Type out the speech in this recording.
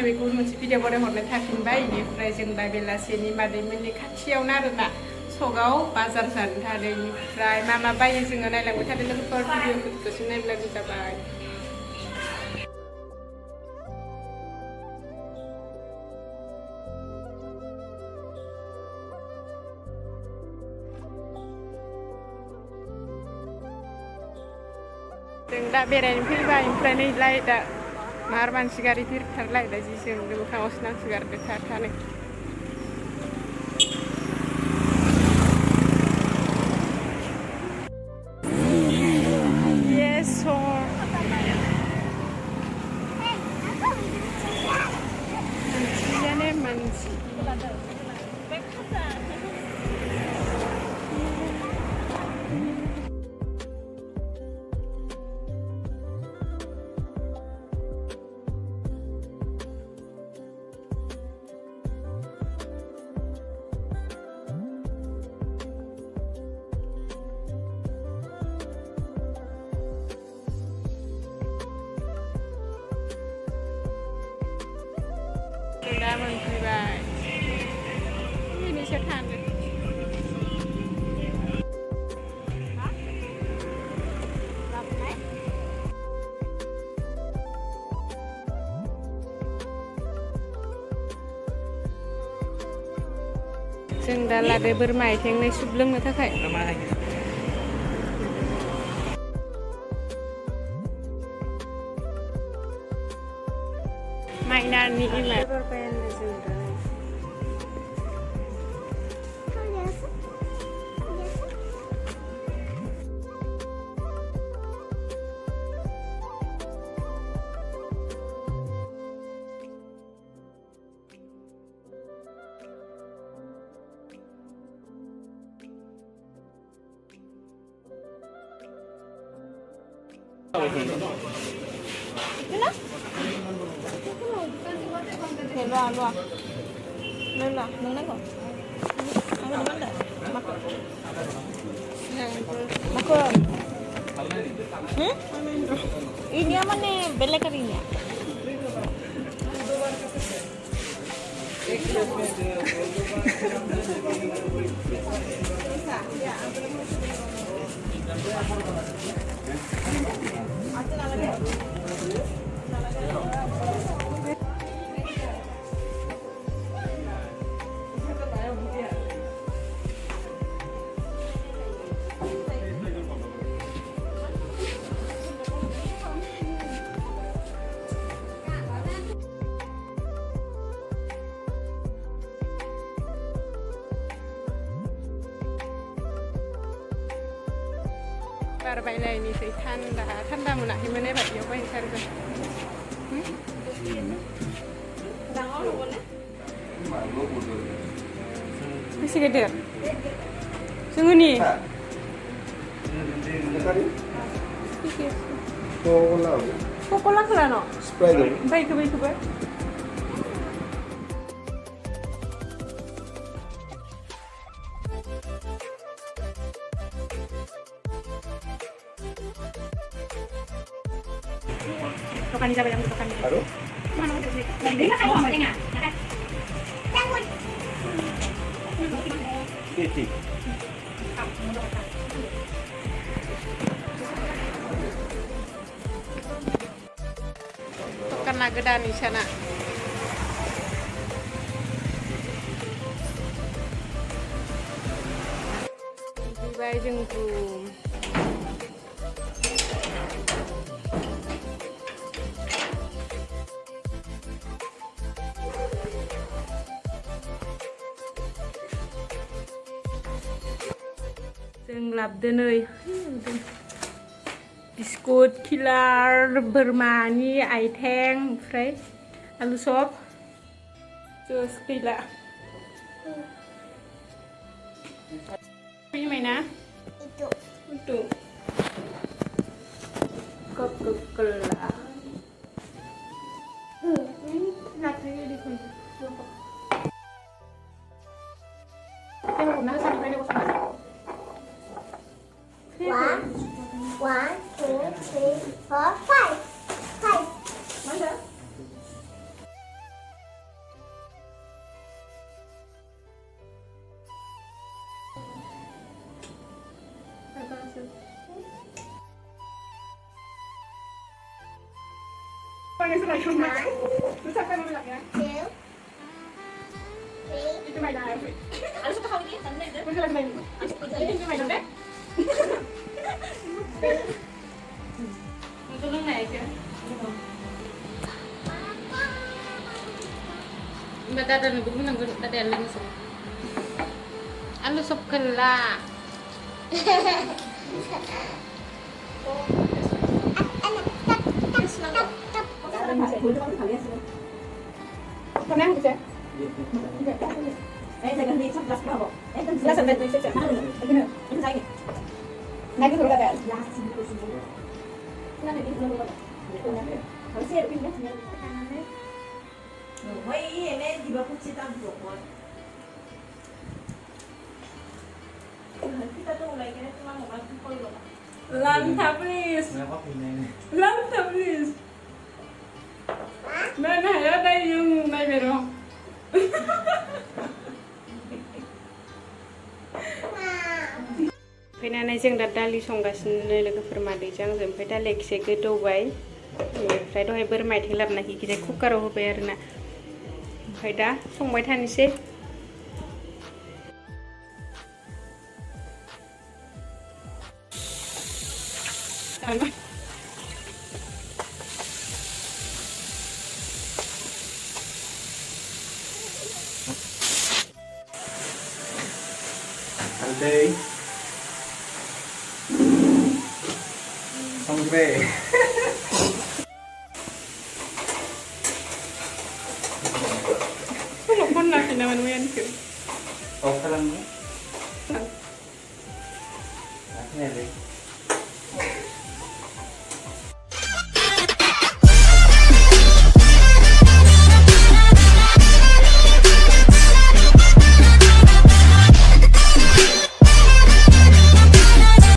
बेखौ मोनसे भिडिअ हरनो थाफिनबाय बेनिफ्राय जों दा बेलासेनि मादैमोननि खाथियावनो आरोना सगाव बाजार जानो थादों बेनिफ्राय मा मा बायो जोङो नायलांबाय थादों लोगोफोर भिडिअफोरखौसो नायब्लाबो जाबाय। जों दा बेरायनो फैबाय ओमफ्राय नैलाय दा मार मानसि गारि भिरथारलाय दा जि जों मोखाङावसो नांसोगारदो थानो दा मोनफैबाय बेनिसो थानो जों दा लादो बोरमा आथिंनि सुप लोंनो थाखाय माइनानि इमा loa loa lên loa nâng nâng kok aku demen dah makan ini apa nih belek ini ya बार बायनायनिसै थान्दा मोनाखैमोन एबार बेयाव बायथारगोन बेसे गेदेर जोंनि कक'ला न' ओमफ्राय इखोबो Tokan siapa yang tokan? Baru? Mana ada sih? Ini kan kamu mau enggak? Jangan. Siti. Tokan nagedan di sana. Bye jengkum. जों लाबोदो नै बिस्कुट किलार बोरमानि आइथें ओमफ्राय आलु सब जुस गैला फैमायना itu Coca-Cola natrinya di sini tengok sampai ini One, two, three, four, five. Five. Mana? ini selain rumah. Terus apa yang bilang ya? Itu mainan apa? Ano sa kahawin niya? Ano na yun? Bukan lagi main. Itu mainan deh. Tulong naik ya. Madadaan na gusto nang dadaan lang sa. Ano sop kala? Pernah bisa? Saya ganti sa plus pa ako. Plus sampai tuh sih. Ano sa inyo? Lagi suruh kata. Last siguro siguro. Ano na dito na Ang sir, pindah niya. Hoy, ini di bawah cita buku. Kita tuh mulai kira cuma mau masuk kolom. Lantap please. Lantap please. Mana ya ada yung may meron. फैनानै जों दा दालि संगासिनो लोगोफोर मादैजों आंजों ओमफ्राय दालिया एसे गोदौबाय बेनिफ्राय दहाय बोरमा आथिं लाबोनाय इखिजाय कुकाराव होबाय आरोना ओमफ्राय दा संबाय थानोसै Day. Sangre.